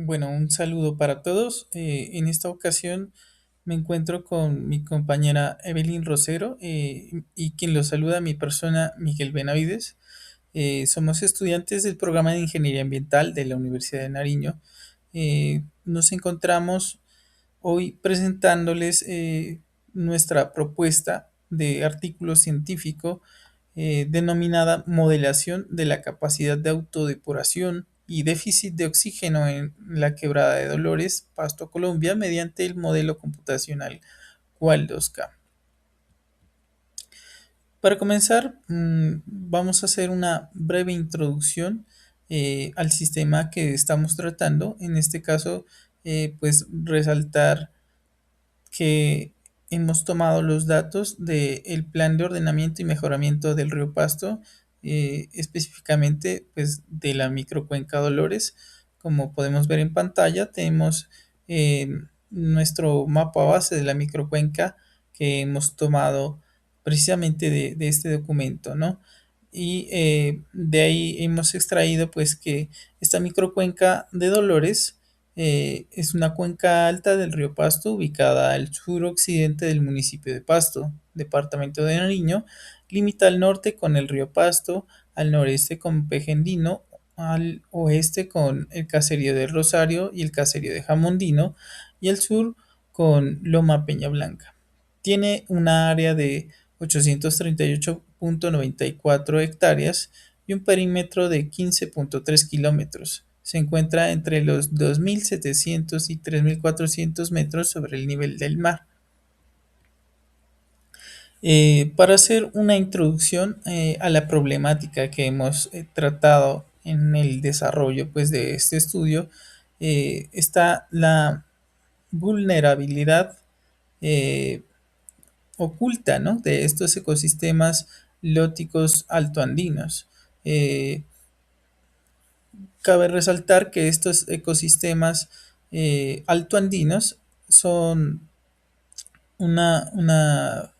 Bueno, un saludo para todos. En esta ocasión me encuentro con mi compañera Evelyn Rosero y quien los saluda mi persona Miguel Benavides. Somos estudiantes del programa de Ingeniería Ambiental de la Universidad de Nariño. Nos encontramos hoy presentándoles nuestra propuesta de artículo científico denominada modelación de la capacidad de autodepuración y déficit de oxígeno en la quebrada de Dolores, Pasto, Colombia, mediante el modelo computacional Qual2K. Para comenzar, vamos a hacer una breve introducción al sistema que estamos tratando. En este caso, pues resaltar que hemos tomado los datos del plan de ordenamiento y mejoramiento del río Pasto, específicamente pues de la microcuenca Dolores. Como podemos ver en pantalla, tenemos eh, nuestro mapa base de la microcuenca que hemos tomado precisamente de este documento, ¿no? Y de ahí hemos extraído pues que esta microcuenca de Dolores es una cuenca alta del río Pasto ubicada al suroccidente del municipio de Pasto, departamento de Nariño. Limita al norte con el río Pasto, al noreste con Pegendino, al oeste con el caserío de Rosario y el caserío de Jamondino, y al sur con Loma Peña Blanca. Tiene una área de 838,94 hectáreas y un perímetro de 15,3 kilómetros. Se encuentra entre los 2.700 y 3.400 metros sobre el nivel del mar. Para hacer una introducción a la problemática que hemos tratado en el desarrollo pues, de este estudio, está la vulnerabilidad eh, oculta, ¿no?, de estos ecosistemas lóticos altoandinos. Cabe resaltar que estos ecosistemas altoandinos son una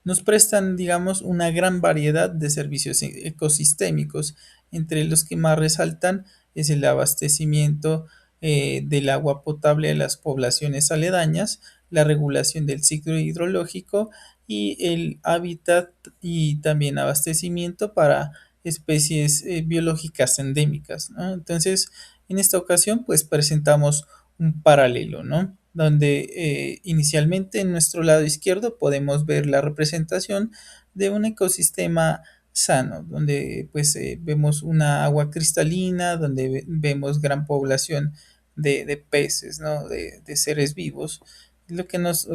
nos prestan, digamos, una gran variedad de servicios ecosistémicos, entre los que más resaltan es el abastecimiento del agua potable a las poblaciones aledañas, la regulación del ciclo hidrológico y el hábitat y también abastecimiento para especies biológicas endémicas, ¿no? Entonces, en esta ocasión, pues presentamos un paralelo, ¿no? Donde inicialmente en nuestro lado izquierdo podemos ver la representación de un ecosistema sano, donde pues vemos una agua cristalina, donde vemos gran población de peces, ¿no? De seres vivos, lo que nos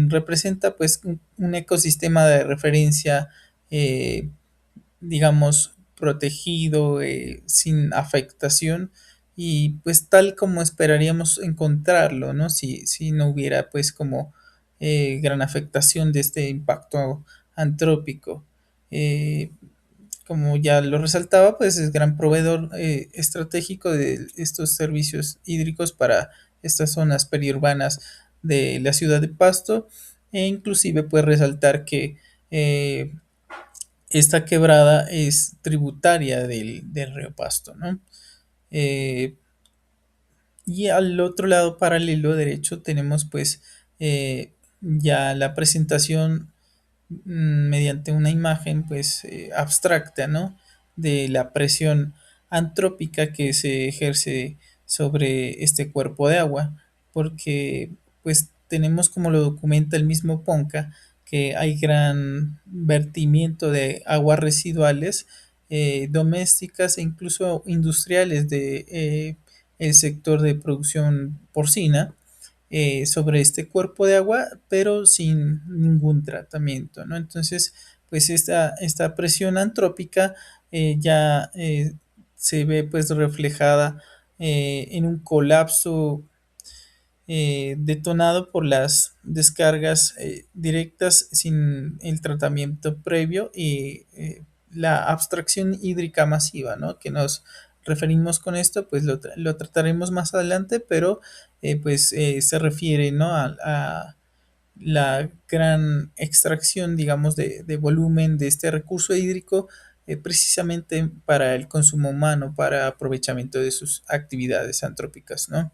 representa pues un ecosistema de referencia, eh, digamos, protegido, sin afectación y pues tal como esperaríamos encontrarlo, ¿no? Si no hubiera pues como gran afectación de este impacto antrópico. Eh, Como ya lo resaltaba, pues es gran proveedor estratégico de estos servicios hídricos para estas zonas periurbanas de la ciudad de Pasto, e inclusive puede resaltar que eh, esta quebrada es tributaria del río Pasto, ¿no? Eh, y al otro lado paralelo derecho tenemos pues ya la presentación mediante una imagen pues abstracta, ¿no?, de la presión antrópica que se ejerce sobre este cuerpo de agua, porque pues tenemos, como lo documenta el mismo Ponca, que hay gran vertimiento de aguas residuales domésticas e incluso industriales de el sector de producción porcina sobre este cuerpo de agua, pero sin ningún tratamiento, ¿no? Entonces, pues esta presión antrópica ya se ve pues reflejada en un colapso detonado por las descargas directas sin el tratamiento previo y la abstracción hídrica masiva, ¿no?, que nos referimos con esto, pues lo trataremos más adelante, pero pues se refiere, ¿no?, a la gran extracción, digamos, de volumen de este recurso hídrico precisamente para el consumo humano, para aprovechamiento de sus actividades antrópicas, ¿no?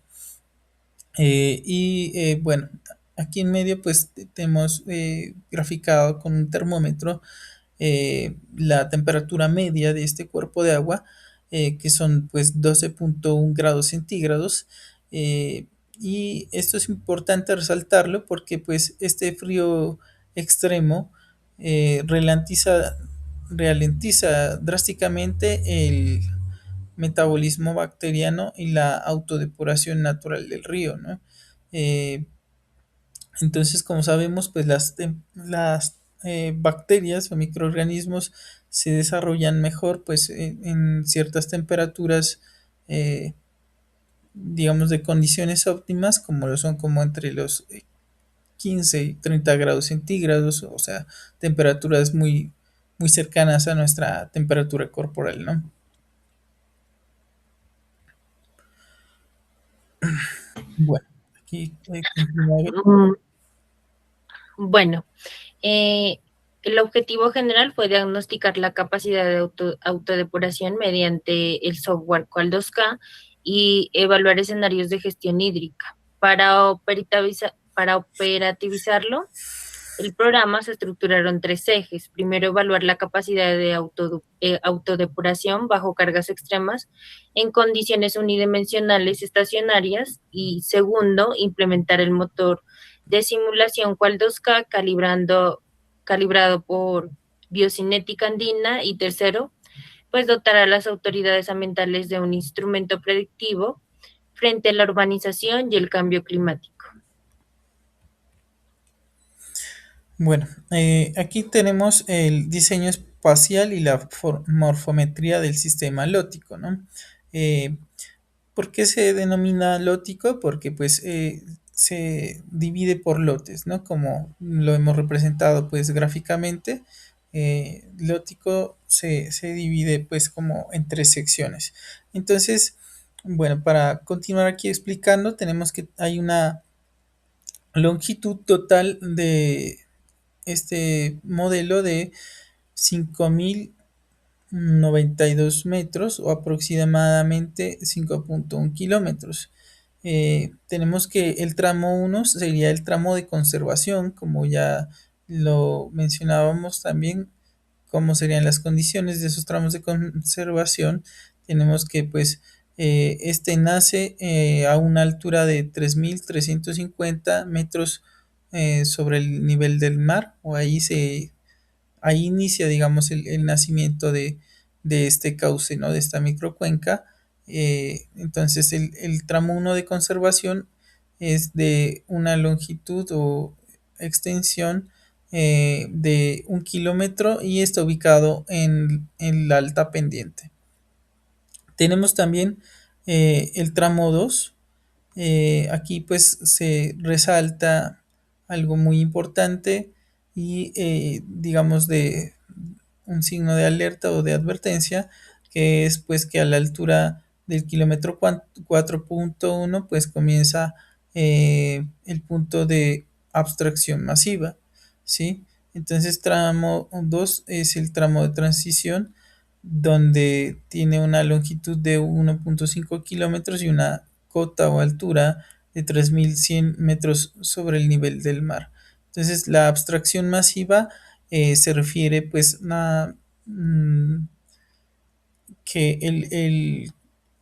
Bueno, aquí en medio pues tenemos graficado con un termómetro la temperatura media de este cuerpo de agua, que son pues 12,1 grados centígrados. eh, y esto es importante resaltarlo porque pues este frío extremo ralentiza drásticamente el metabolismo bacteriano y la autodepuración natural del río, ¿no? Eh, entonces, como sabemos, pues las bacterias o microorganismos se desarrollan mejor pues en ciertas temperaturas, eh, digamos, de condiciones óptimas, como lo son como entre los 15 y 30 grados centígrados, o sea, temperaturas muy cercanas a nuestra temperatura corporal, ¿no? Bueno, aquí continúa. Mm, Bueno, eh, el objetivo general fue diagnosticar la capacidad de autodepuración mediante el software Qual2K y evaluar escenarios de gestión hídrica. Para operativizarlo, el programa se estructuraron tres ejes. Primero, evaluar la capacidad de autodepuración bajo cargas extremas en condiciones unidimensionales estacionarias. Y segundo, implementar el motor de simulación Cual 2K calibrado por biocinética andina. Y tercero, pues dotar a las autoridades ambientales de un instrumento predictivo frente a la urbanización y el cambio climático. Bueno, aquí tenemos el diseño espacial y la morfometría del sistema lótico, ¿no? Eh, ¿Por qué se denomina lótico? Porque pues se divide por lotes, ¿no? Como lo hemos representado pues gráficamente, lótico se divide pues como en tres secciones. Entonces, bueno, para continuar aquí explicando, tenemos que hay una longitud total de este modelo de 5.092 metros o aproximadamente 5,1 kilómetros. Tenemos que el tramo uno sería el tramo de conservación, como ya lo mencionábamos también, cómo serían las condiciones de esos tramos de conservación. Tenemos que pues este nace a una altura de 3.350 metros sobre el nivel del mar, o ahí inicia, digamos, el nacimiento de este cauce, ¿no? De esta microcuenca. Entonces, el tramo uno de conservación es de una longitud o extensión de 1 kilómetro y está ubicado en la alta pendiente. Tenemos también el tramo 2. Aquí pues se resalta algo muy importante y digamos de un signo de alerta o de advertencia, que es pues que a la altura del kilómetro 4,1 pues comienza el punto de abstracción masiva, ¿sí? Entonces tramo 2 es el tramo de transición, donde tiene una longitud de 1,5 kilómetros y una cota o altura de 3.100 metros sobre el nivel del mar. Entonces la abstracción masiva se refiere pues a que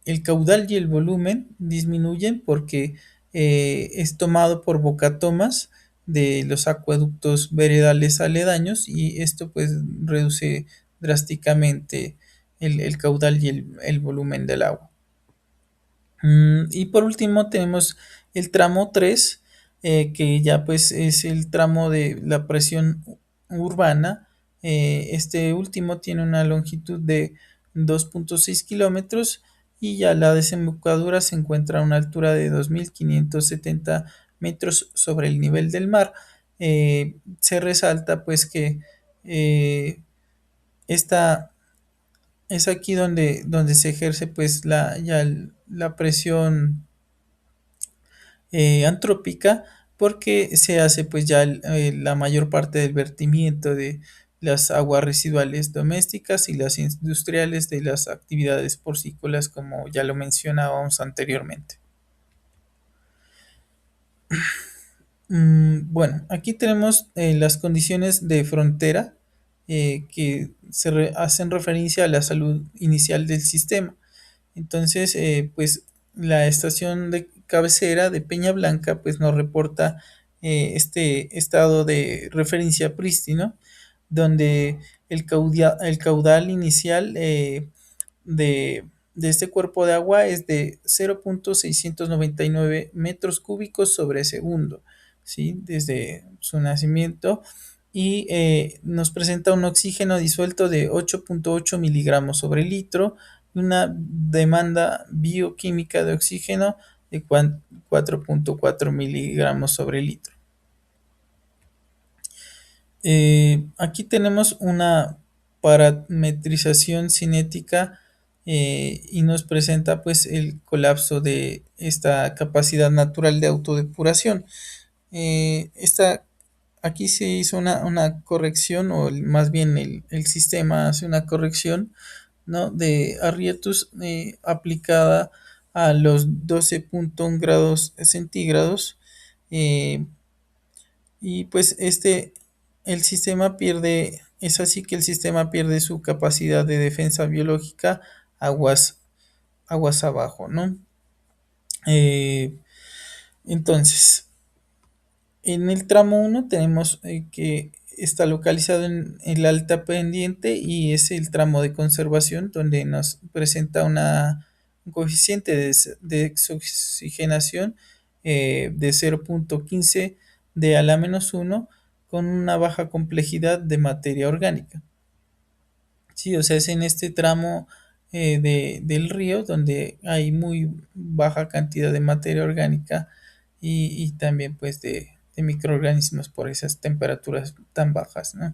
el caudal y el volumen disminuyen porque es tomado por bocatomas de los acueductos veredales aledaños, y esto pues reduce drásticamente el caudal y el volumen del agua. Y por último tenemos el tramo 3, que ya pues es el tramo de la presión urbana. Este último tiene una longitud de 2,6 kilómetros y ya la desembocadura se encuentra a una altura de 2.570 metros sobre el nivel del mar. Se resalta pues que eh, esta es aquí donde se ejerce pues la presión antrópica, porque se hace pues ya la mayor parte del vertimiento de las aguas residuales domésticas y las industriales de las actividades porcícolas, como ya lo mencionábamos anteriormente. Bueno, aquí tenemos las condiciones de frontera que hacen referencia a la salud inicial del sistema. Entonces, pues la estación de cabecera de Peña Blanca pues nos reporta este estado de referencia prístino, donde el caudal inicial de este cuerpo de agua es de 0.699 metros cúbicos sobre segundo, ¿sí? Desde su nacimiento, y nos presenta un oxígeno disuelto de 8.8 miligramos sobre litro y una demanda bioquímica de oxígeno de 4.4 miligramos sobre litro. Aquí tenemos una parametrización cinética y nos presenta pues el colapso de esta capacidad natural de autodepuración. Aquí se hizo una corrección, o más bien el sistema hace una corrección, ¿no? De Arrietus aplicada a los 12.1 grados centígrados. eh, y pues es así que el sistema pierde su capacidad de defensa biológica aguas, aguas abajo, ¿no? Eh, entonces, en el tramo uno tenemos que está localizado en el alta pendiente y es el tramo de conservación donde nos presenta un coeficiente de exoxigenación de 0.15 de a la menos uno, con una baja complejidad de materia orgánica. Sí, o sea, es en este tramo del río donde hay muy baja cantidad de materia orgánica y también pues de microorganismos por esas temperaturas tan bajas, ¿no?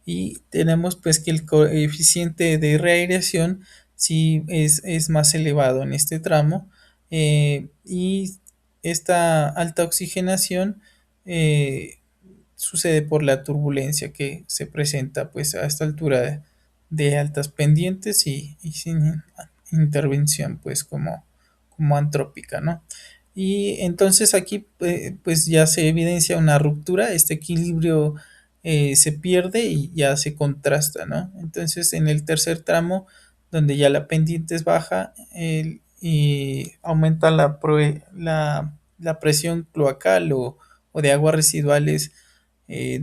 Y tenemos pues que el coeficiente de reaireación sí es más elevado en este tramo, y esta alta oxigenación sucede por la turbulencia que se presenta pues a esta altura de altas pendientes y sin intervención pues como antrópica, ¿no? Y entonces aquí pues ya se evidencia una ruptura, este equilibrio se pierde y ya se contrasta, ¿no? Entonces en el tercer tramo, donde ya la pendiente es baja y aumenta la presión cloacal o de aguas residuales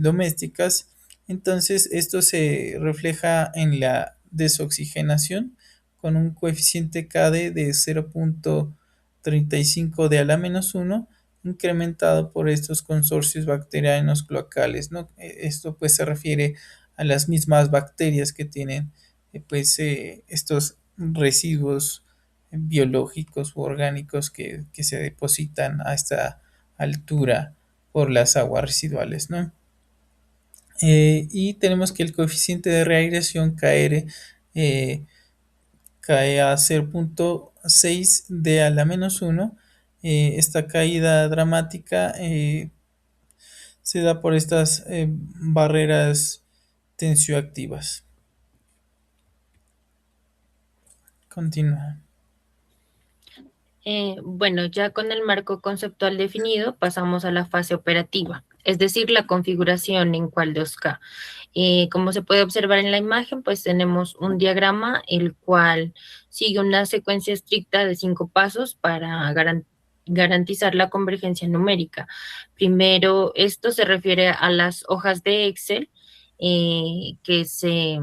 domésticas, entonces esto se refleja en la desoxigenación con un coeficiente KD de 0.35 de a la menos uno, incrementado por estos consorcios bacterianos cloacales, ¿no? Esto pues se refiere a las mismas bacterias que tienen estos residuos biológicos u orgánicos que se depositan a esta altura por las aguas residuales, ¿no? Y tenemos que el coeficiente de reaireación eh, cae a 0.6 de a la menos uno. Esta caída dramática se da por estas barreras tensioactivas. Continúa. Bueno, ya con el marco conceptual definido, pasamos a la fase operativa, es decir, la configuración en cual 2K. Como se puede observar en la imagen, pues tenemos un diagrama el cual sigue una secuencia estricta de 5 pasos para garantizar la convergencia numérica. Primero, esto se refiere a las hojas de Excel que se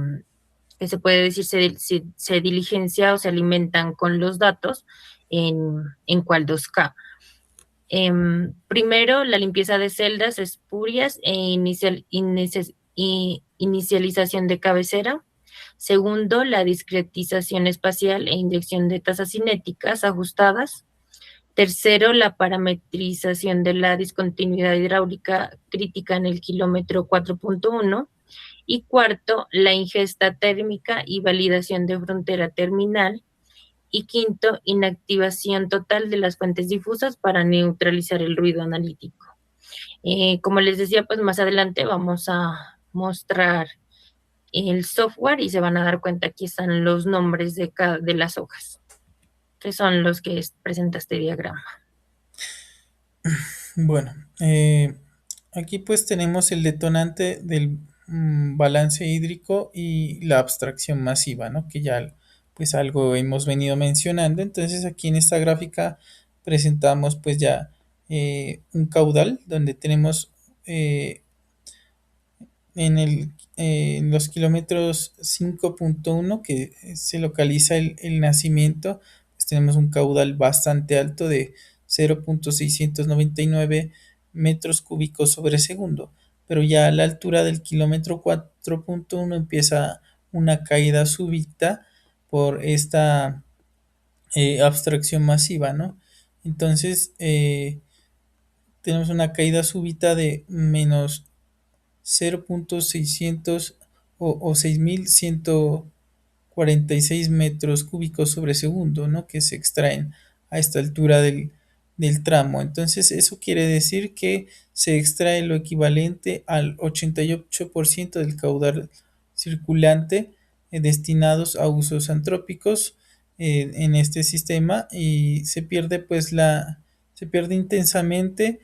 puede decir se diligencia o se alimentan con los datos en cual 2K. Primero, la limpieza de celdas espurias e inicialización de cabecera. Segundo, la discretización espacial e inyección de tasas cinéticas ajustadas. Tercero, la parametrización de la discontinuidad hidráulica crítica en el kilómetro 4.1. Y cuarto, la ingesta térmica y validación de frontera terminal. Y quinto, inactivación total de las fuentes difusas para neutralizar el ruido analítico. Como les decía, pues más adelante vamos a mostrar el software y se van a dar cuenta, aquí están los nombres de cada de las hojas, que son los que presenta este diagrama. Bueno, aquí pues tenemos el detonante del balance hídrico y la abstracción masiva, ¿no? Que ya pues algo hemos venido mencionando. Entonces aquí en esta gráfica presentamos pues ya un caudal donde tenemos en los kilómetros 5.1 que se localiza el nacimiento, pues tenemos un caudal bastante alto de 0.699 metros cúbicos sobre segundo, pero ya a la altura del kilómetro 4.1 empieza una caída súbita por esta abstracción masiva, ¿no? Entonces, tenemos una caída súbita de menos 0.600 o 6.146 metros cúbicos sobre segundo, ¿no? Que se extraen a esta altura del tramo. Entonces, eso quiere decir que se extrae lo equivalente al 88% del caudal circulante destinados a usos antrópicos en este sistema y se pierde se pierde intensamente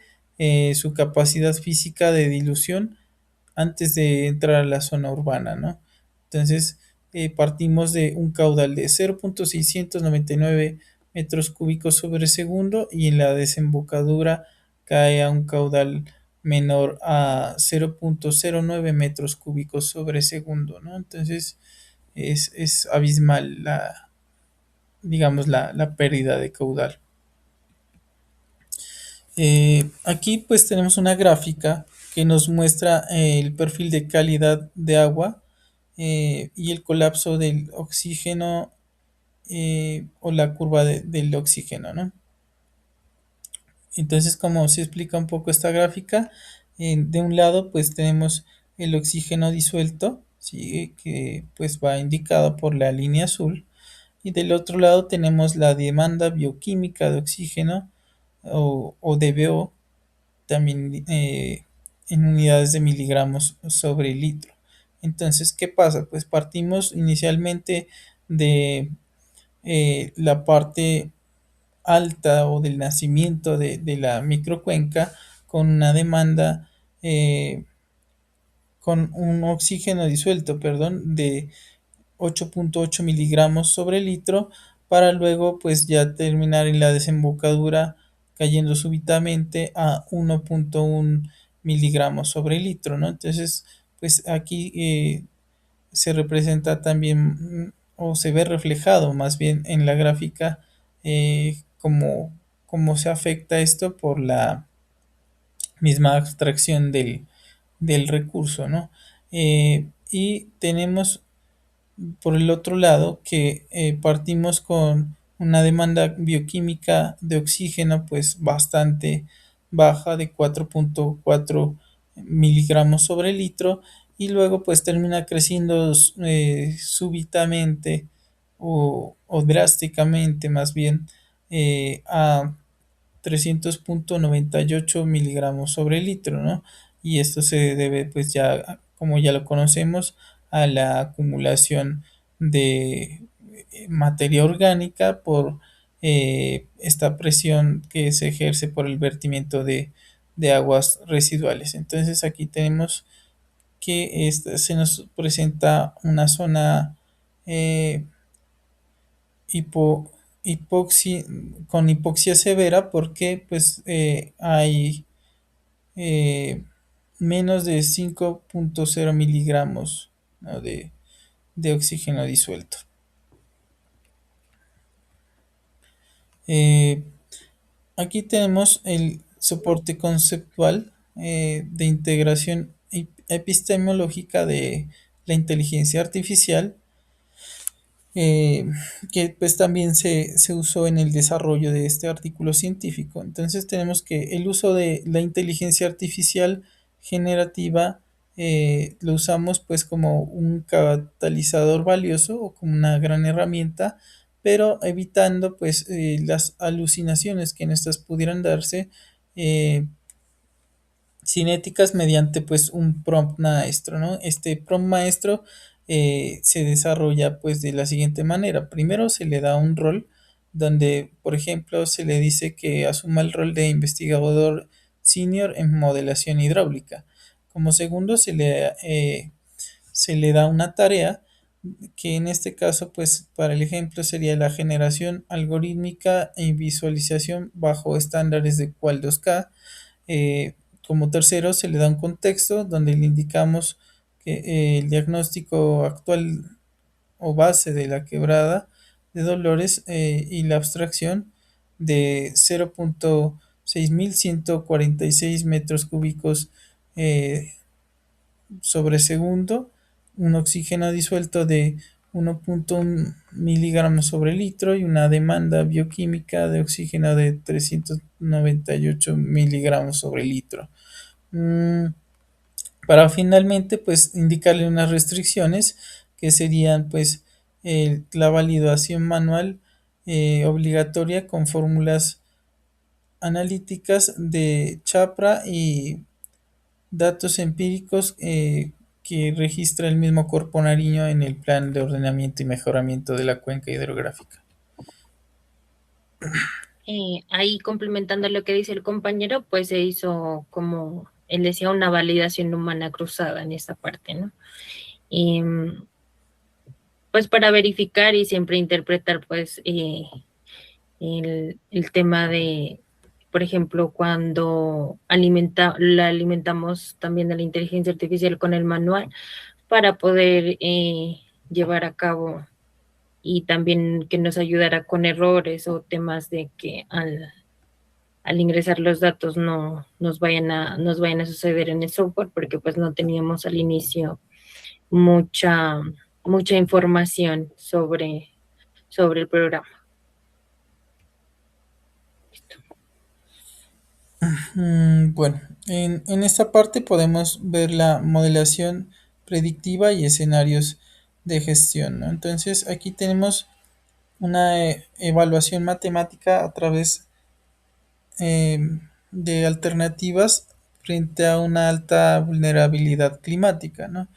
su capacidad física de dilución antes de entrar a la zona urbana, ¿no? Entonces, partimos de un caudal de 0.699 metros cúbicos sobre segundo y en la desembocadura cae a un caudal menor a 0.09 metros cúbicos sobre segundo, ¿no? Entonces, es abismal digamos, la pérdida de caudal. Aquí pues tenemos una gráfica que nos muestra el perfil de calidad de agua y el colapso del oxígeno o la curva del oxígeno, ¿no? Entonces, como se explica un poco esta gráfica, de un lado pues tenemos el oxígeno disuelto, ¿sí? Que pues va indicado por la línea azul, y del otro lado tenemos la demanda bioquímica de oxígeno o DBO, también en unidades de miligramos sobre litro. Entonces, ¿qué pasa? Pues partimos inicialmente de la parte alta o del nacimiento de la microcuenca con una demanda, con un oxígeno disuelto, perdón, de 8.8 miligramos sobre litro para luego pues ya terminar en la desembocadura cayendo súbitamente a 1.1 miligramos sobre litro, ¿no? Entonces pues aquí se representa también o se ve reflejado más bien en la gráfica cómo se afecta esto por la misma abstracción del recurso, ¿no? Y tenemos por el otro lado, que partimos con una demanda bioquímica de oxígeno pues bastante baja de 4.4 miligramos sobre litro y luego pues termina creciendo súbitamente o drásticamente más bien a 300.98 miligramos sobre litro, ¿no? Y esto se debe, pues ya, como ya lo conocemos, a la acumulación de materia orgánica por esta presión que se ejerce por el vertimiento de aguas residuales. Entonces aquí tenemos que se nos presenta una zona eh, hipo, con hipoxia severa porque pues hay eh, menos de 5.0 miligramos, ¿no? de oxígeno disuelto. Eh, Aquí tenemos el soporte conceptual de integración epistemológica de la inteligencia artificial eh, que pues también se usó en el desarrollo de este artículo científico. Entonces tenemos que el uso de la inteligencia artificial generativa lo usamos pues como un catalizador valioso o como una gran herramienta, pero evitando pues las alucinaciones que en estas pudieran darse cinéticas mediante pues un prompt maestro, ¿no? Este prompt maestro se desarrolla pues de la siguiente manera. Primero se le da un rol donde, por ejemplo, se le dice que asuma el rol de investigador senior en modelación hidráulica. Como segundo se le da una tarea que en este caso, pues para el ejemplo sería la generación algorítmica y visualización bajo estándares de Qual 2K. Eh, Como tercero, se le da un contexto donde le indicamos que el diagnóstico actual o base de la quebrada de Dolores y la abstracción de 0.6146 metros cúbicos eh, sobre segundo, un oxígeno disuelto de 1.1 miligramos sobre litro y una demanda bioquímica de oxígeno de 398 miligramos sobre litro. Mm, para finalmente pues indicarle unas restricciones que serían pues la validación manual obligatoria con fórmulas analíticas de Chapra y datos empíricos que registra el mismo Cuerpo Nariño en el plan de ordenamiento y mejoramiento de la cuenca hidrográfica. Ahí complementando lo que dice el compañero, pues se hizo, como él decía, una validación humana cruzada en esta parte, ¿no? Y, pues para verificar y siempre interpretar, pues, el tema de, por ejemplo, cuando la alimentamos también a la inteligencia artificial con el manual para poder llevar a cabo y también que nos ayudara con errores o temas de que al ingresar los datos no nos vayan a suceder en el software, porque pues no teníamos al inicio mucha, mucha información sobre el programa. Bueno, en esta parte podemos ver la modelación predictiva y escenarios de gestión, ¿no? Entonces aquí tenemos una evaluación matemática a través eh, de alternativas frente a una alta vulnerabilidad climática, ¿no?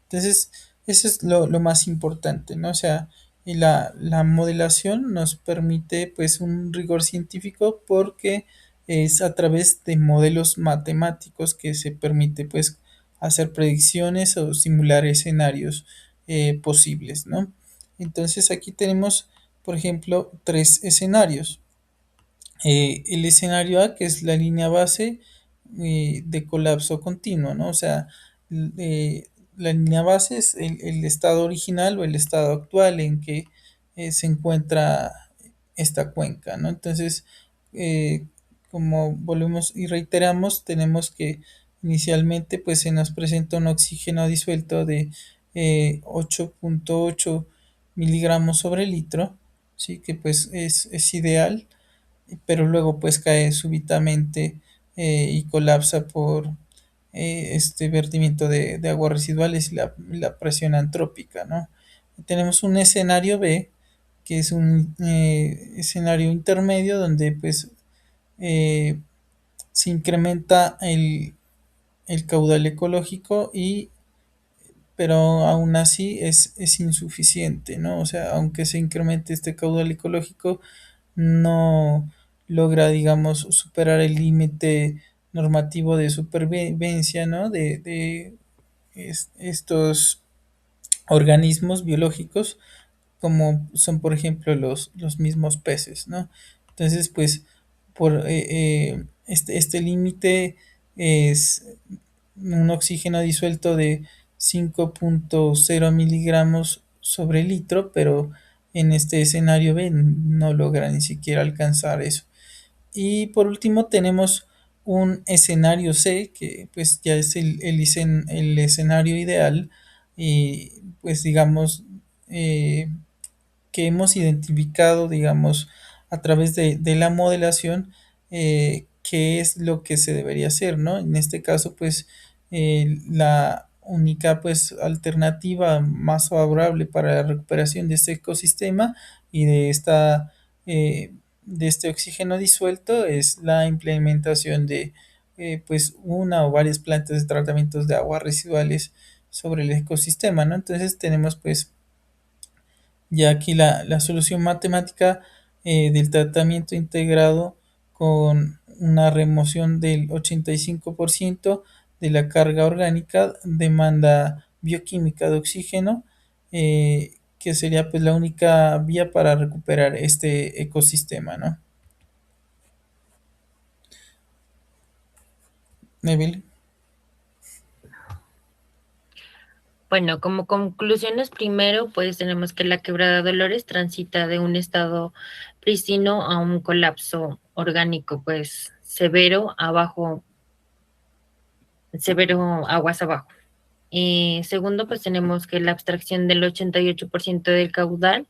Entonces, eso es lo más importante, ¿no? O sea, y la modelación nos permite pues un rigor científico porque es a través de modelos matemáticos que se permite pues hacer predicciones o simular escenarios posibles, ¿no? Entonces aquí tenemos, por ejemplo, tres escenarios. El escenario A, que es la línea base de colapso continuo, ¿no? O sea, la línea base es el estado original o el estado actual en que se encuentra esta cuenca, ¿no? Entonces, eh, como volvemos y reiteramos, tenemos que inicialmente pues se nos presenta un oxígeno disuelto de 8.8 miligramos sobre litro, ¿sí? Que pues es ideal, pero luego pues cae súbitamente y colapsa por este vertimiento de aguas residuales y la presión antrópica, ¿no? Tenemos un escenario B, que es un escenario intermedio donde pues eh, se incrementa el caudal ecológico pero aún así es insuficiente, ¿no? O sea, aunque se incremente este caudal ecológico, no logra, digamos, superar el límite normativo de supervivencia, ¿no? De estos organismos biológicos, como son, por ejemplo, los mismos peces, ¿no? Entonces, pues, por este límite es un oxígeno disuelto de 5.0 miligramos sobre litro, pero en este escenario B no logra ni siquiera alcanzar eso. Y por último tenemos un escenario C, que pues ya es el escenario ideal y pues digamos que hemos identificado, digamos, a través de la modelación, qué es lo que se debería hacer, ¿no? En este caso, pues, la única, pues, alternativa más favorable para la recuperación de este ecosistema y de este oxígeno disuelto es la implementación de, pues, una o varias plantas de tratamientos de aguas residuales sobre el ecosistema, ¿no? Entonces tenemos pues ya aquí la solución matemática del tratamiento integrado con una remoción del 85% de la carga orgánica, demanda bioquímica de oxígeno, que sería pues la única vía para recuperar este ecosistema, ¿no? Neville. Bueno, como conclusiones, primero, pues tenemos que la quebrada Dolores transita de un estado prístino a un colapso orgánico, pues severo abajo, severo aguas abajo. Segundo, pues tenemos que la abstracción del 88% del caudal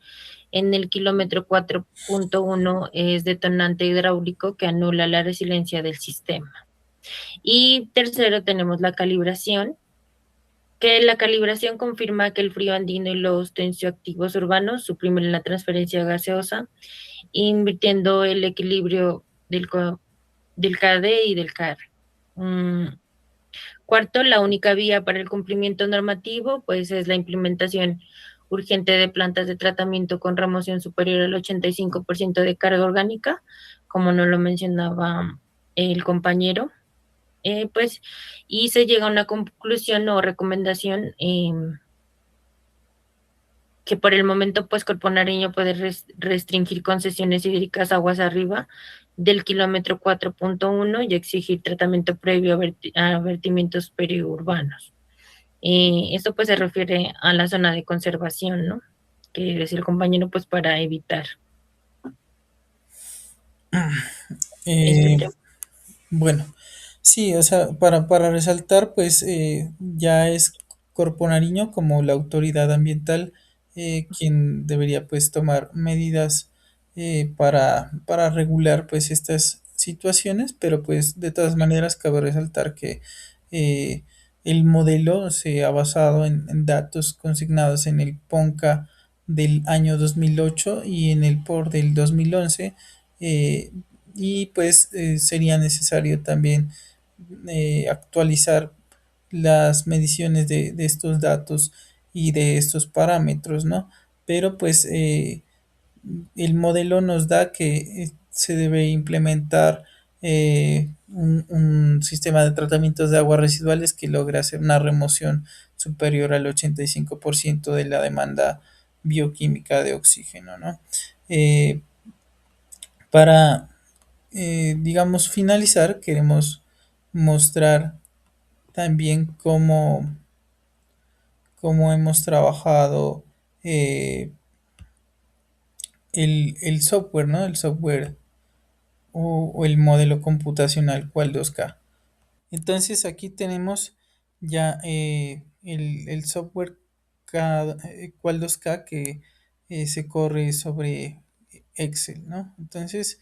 en el kilómetro 4.1 es detonante hidráulico que anula la resiliencia del sistema. Y tercero, tenemos la calibración, que la calibración confirma que el frío andino y los tensioactivos urbanos suprimen la transferencia gaseosa, invirtiendo el equilibrio del KD y del KR. Cuarto, la única vía para el cumplimiento normativo, pues es la implementación urgente de plantas de tratamiento con remoción superior al 85% de carga orgánica, como nos lo mencionaba el compañero. Pues, y se llega a una conclusión o recomendación que por el momento, pues, Corpo Nariño puede restringir concesiones hídricas aguas arriba del kilómetro 4.1 y exigir tratamiento previo a vertimientos periurbanos. Esto pues se refiere a la zona de conservación, ¿no? Que decía el compañero, pues para evitar este Eh, tema. bueno, sí, o sea, para resaltar, pues ya es Corpo Nariño como la autoridad ambiental quien debería pues tomar medidas para regular pues estas situaciones, pero pues de todas maneras cabe resaltar que eh, el modelo se ha basado en datos consignados en el PONCA del año 2008 y en el POR del 2011, eh, y pues sería necesario también actualizar las mediciones de estos datos y de estos parámetros, ¿no? Pero pues el modelo nos da que se debe implementar un sistema de tratamientos de aguas residuales que logre hacer una remoción superior al 85% de la demanda bioquímica de oxígeno, ¿no? Eh, para, digamos, finalizar, queremos mostrar también cómo hemos trabajado el software, ¿no? El software o el modelo computacional cual 2K. Entonces aquí tenemos ya el software cual 2K que se corre sobre Excel, ¿no? Entonces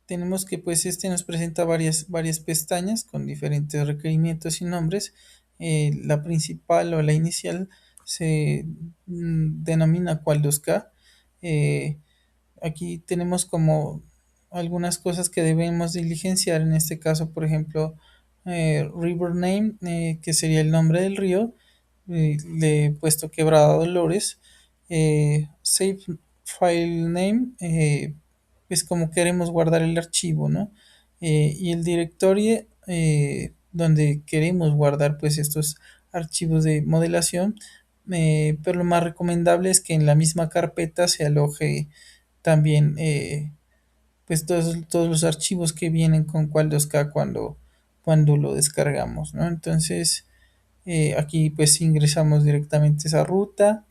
tenemos que pues este nos presenta varias pestañas con diferentes requerimientos y nombres. La principal o la inicial se denomina cual 2K. Eh, Aquí tenemos como algunas cosas que debemos diligenciar. En este caso, por ejemplo, River Name, que sería el nombre del río. Le he puesto Quebrada Dolores. Save File Name, es como queremos guardar el archivo, ¿no? Y el directorio donde queremos guardar pues estos archivos de modelación. Pero lo más recomendable es que en la misma carpeta se aloje también pues todos los archivos que vienen con Qual 2K cuando lo descargamos, ¿no? Entonces aquí pues ingresamos directamente esa ruta.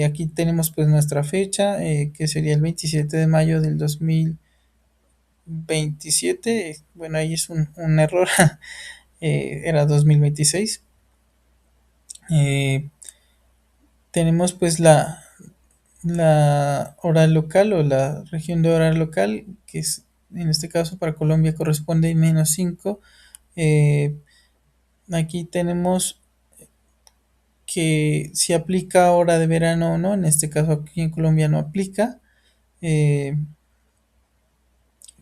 Aquí tenemos pues nuestra fecha, que sería el 27 de mayo del 2027. Bueno, ahí es un error. Era 2026. Eh, Tenemos pues la hora local o la región de hora local, que es en este caso para Colombia corresponde -5. Eh, Aquí tenemos que si aplica hora de verano o no, en este caso aquí en Colombia no aplica. Eh,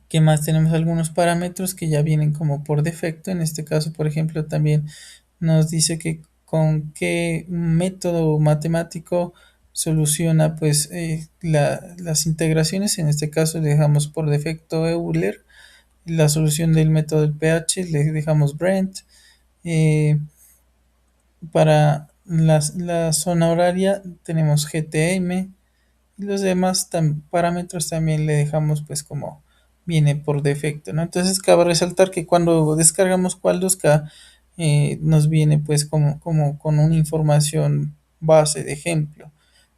¿Qué más? Tenemos algunos parámetros que ya vienen como por defecto. En este caso, por ejemplo, también nos dice que con qué método matemático soluciona pues las integraciones. En este caso le dejamos por defecto Euler. La solución del método del pH le dejamos Brent. Eh, para la zona horaria tenemos GTM y los demás parámetros también le dejamos pues como viene por defecto, ¿no? Entonces cabe resaltar que cuando descargamos Qual2K nos viene pues como con una información base de ejemplo.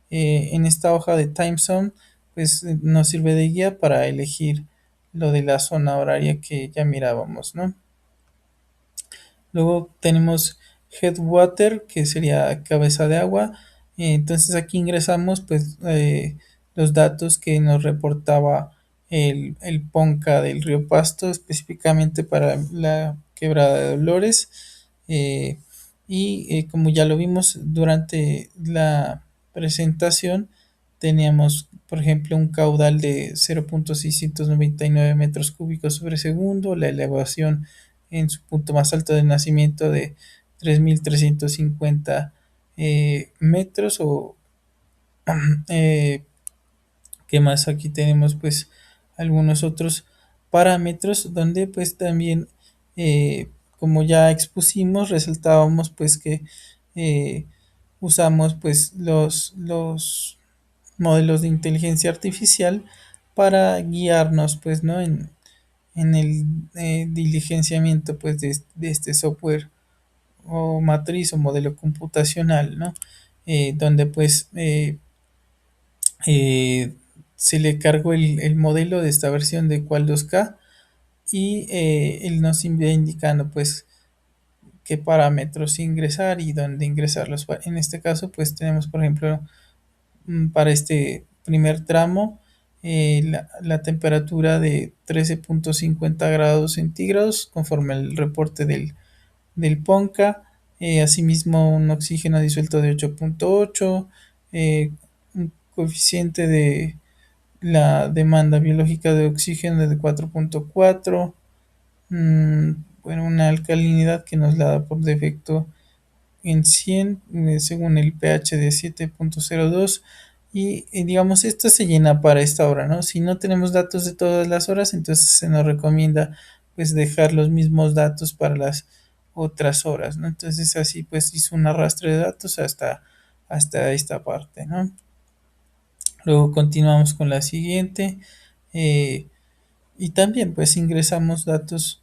En esta hoja de time zone pues nos sirve de guía para elegir lo de la zona horaria que ya mirábamos, ¿no? Luego tenemos Headwater, que sería cabeza de agua. Entonces aquí ingresamos pues los datos que nos reportaba el Ponca del río Pasto, específicamente para la quebrada de Dolores. Eh, como ya lo vimos durante la presentación, teníamos, por ejemplo, un caudal de 0.699 metros cúbicos sobre segundo, la elevación en su punto más alto de nacimiento de 3.350 metros. O eh, ¿qué más? Aquí tenemos pues algunos otros parámetros donde pues también como ya expusimos resaltábamos pues que eh, usamos pues los modelos de inteligencia artificial para guiarnos pues no en el diligenciamiento pues de este software o matriz o modelo computacional, ¿no? Donde pues eh, se le cargó el modelo de esta versión de Qual2K y él nos va indicando pues qué parámetros ingresar y dónde ingresarlos. En este caso pues tenemos por ejemplo para este primer tramo la temperatura de 13.50 grados centígrados conforme al reporte del PONCA. Asimismo un oxígeno disuelto de 8.8, un coeficiente de la demanda biológica de oxígeno de 4.4, bueno, una alcalinidad que nos la da por defecto en 100 según el pH de 7.02. Y digamos esto se llena para esta hora, ¿no? Si no tenemos datos de todas las horas, entonces se nos recomienda pues dejar los mismos datos para las otras horas, ¿no? Entonces así pues hizo un arrastre de datos hasta esta parte, ¿no? Luego continuamos con la siguiente eh, y también pues ingresamos datos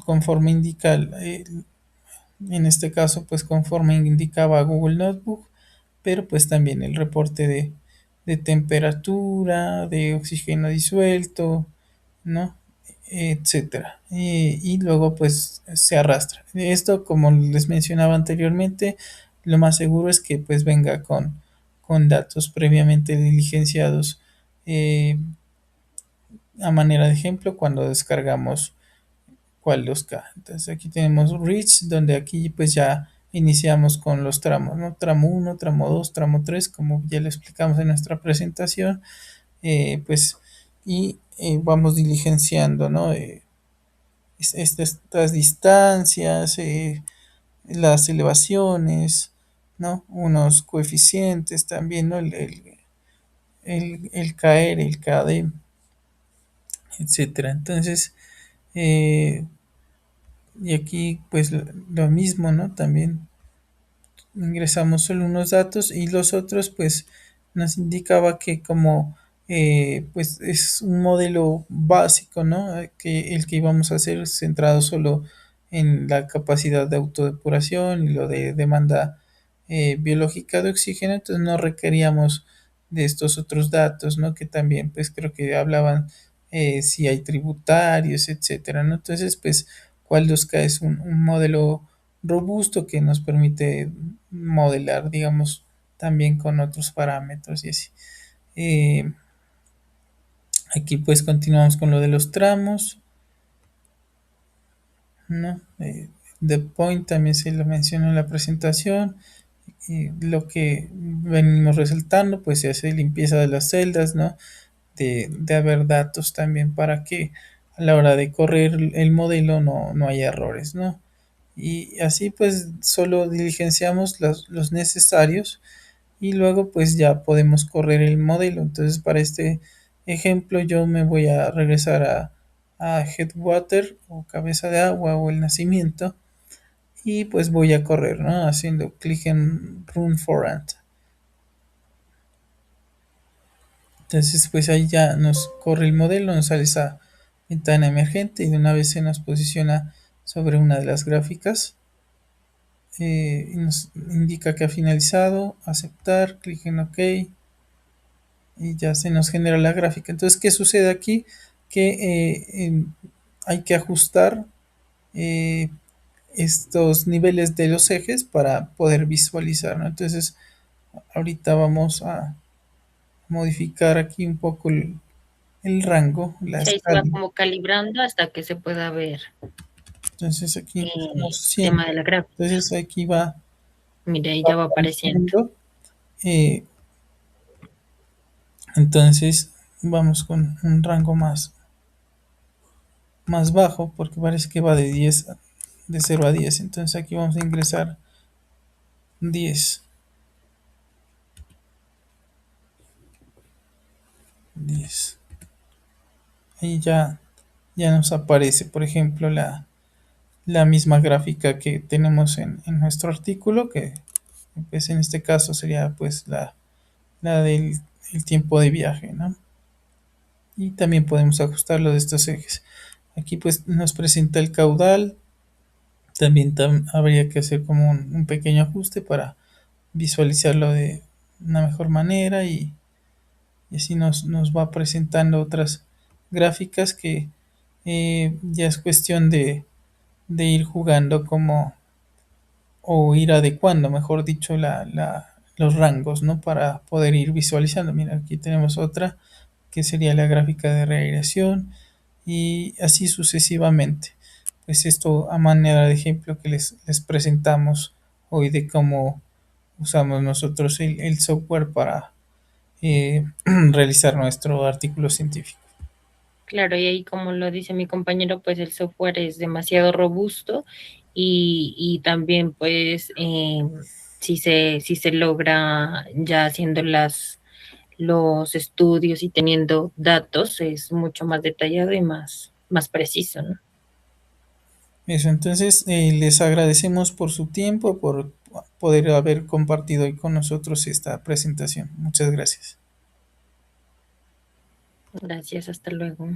conforme indica en este caso pues conforme indicaba Google Notebook, pero pues también el reporte de temperatura, de oxígeno disuelto, ¿no? Etcétera. Y luego pues se arrastra. Esto, como les mencionaba anteriormente, lo más seguro es que pues venga con datos previamente diligenciados a manera de ejemplo cuando descargamos Qual2K. Entonces aquí tenemos Reach, donde aquí pues ya iniciamos con los tramos, ¿no? Tramo uno, tramo 2, tramo 3, como ya lo explicamos en nuestra presentación, pues y vamos diligenciando, ¿no? Estas distancias, las elevaciones, ¿no? Unos coeficientes también, ¿no? El caer, el KD, etcétera. Entonces, eh, y aquí pues lo mismo, ¿no? También ingresamos solo unos datos y los otros pues nos indicaba que como pues es un modelo básico, ¿no? Que el que íbamos a hacer centrado solo en la capacidad de autodepuración y lo de demanda biológica de oxígeno, entonces no requeríamos de estos otros datos, ¿no? Que también pues creo que hablaban si hay tributarios, etcétera, ¿no? Entonces pues Qual2K es un modelo robusto que nos permite modelar, digamos, también con otros parámetros y así. Eh, Aquí pues continuamos con lo de los tramos, ¿no? The Point también se lo mencionó en la presentación. Y lo que venimos resaltando, pues se hace limpieza de las celdas, ¿no? De haber datos también para que a la hora de correr el modelo no haya errores, ¿no? Y así pues solo diligenciamos los necesarios y luego pues ya podemos correr el modelo. Entonces para este ejemplo yo me voy a regresar a Headwater o cabeza de agua o el nacimiento y pues voy a correr, ¿no? Haciendo clic en Run for Ant. Entonces pues ahí ya nos corre el modelo, nos sale esa ventana emergente y de una vez se nos posiciona sobre una de las gráficas y nos indica que ha finalizado, aceptar, clic en OK y ya se nos genera la gráfica. Entonces, ¿qué sucede aquí? Que hay que ajustar eh, estos niveles de los ejes para poder visualizar, ¿no? Entonces, ahorita vamos a modificar aquí un poco el rango, la Sí, ahí se va escala. como calibrando hasta que se pueda ver Entonces, aquí empezamos el 100. tema de la gráfica. Entonces, aquí va, Mira, ahí va ya va apareciendo. apareciendo. eh, entonces, vamos con un rango más bajo porque parece que va de 0 a 10. Entonces aquí vamos a ingresar 10, 10. Ahí ya nos aparece, por ejemplo, la misma gráfica que tenemos en nuestro artículo, que pues en este caso sería pues la del el tiempo de viaje, ¿no? Y también podemos ajustarlo de estos ejes. Aquí pues nos presenta el caudal. También habría que hacer como un pequeño ajuste para visualizarlo de una mejor manera y así nos va presentando otras gráficas que ya es cuestión de ir jugando como o ir adecuando, mejor dicho, los rangos, ¿no? Para poder ir visualizando. Mira, aquí tenemos otra que sería la gráfica de regresión y así sucesivamente. Pues esto a manera de ejemplo que les presentamos hoy de cómo usamos nosotros el software para realizar nuestro artículo científico. Claro, y ahí como lo dice mi compañero, pues el software es demasiado robusto y también pues si se logra ya haciendo los estudios y teniendo datos, es mucho más detallado y más preciso, ¿no? Eso, entonces les agradecemos por su tiempo, por poder haber compartido hoy con nosotros esta presentación. Muchas gracias. Gracias, hasta luego.